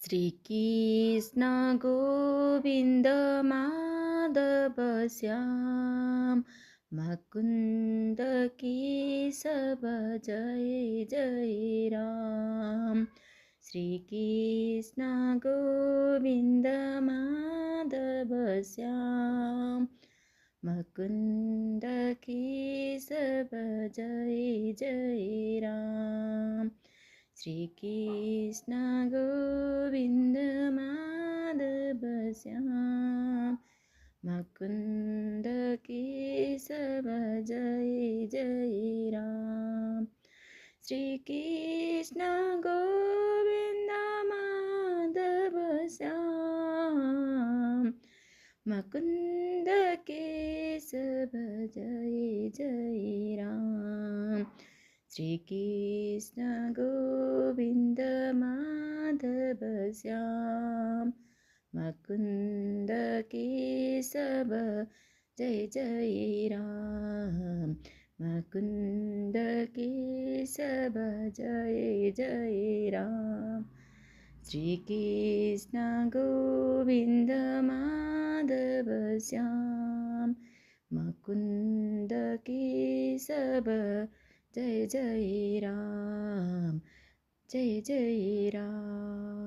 Shri Krishna Govinda Madhava Shyam Mukunda Keshava Jai Jai Ram. Shri Krishna Govinda Madhava Shyam Mukunda Keshava Jai Jai Ram. Shri Krishna Govinda Madhava Shyam Mukunda Keshava Jai Jai Ram. Shri Krishna Govinda Madhava Shyam Mukunda Keshava Jai Jai Ram. Shri Krishna Govinda Madhava Shyam Mukunda Keshava Jai Jai Ram. Mukunda Keshava Jai Jai Ram. Shri Krishna Govinda Madhava Shyam Mukunda Keshava Jai Jai Ram. Jai Jai Ram.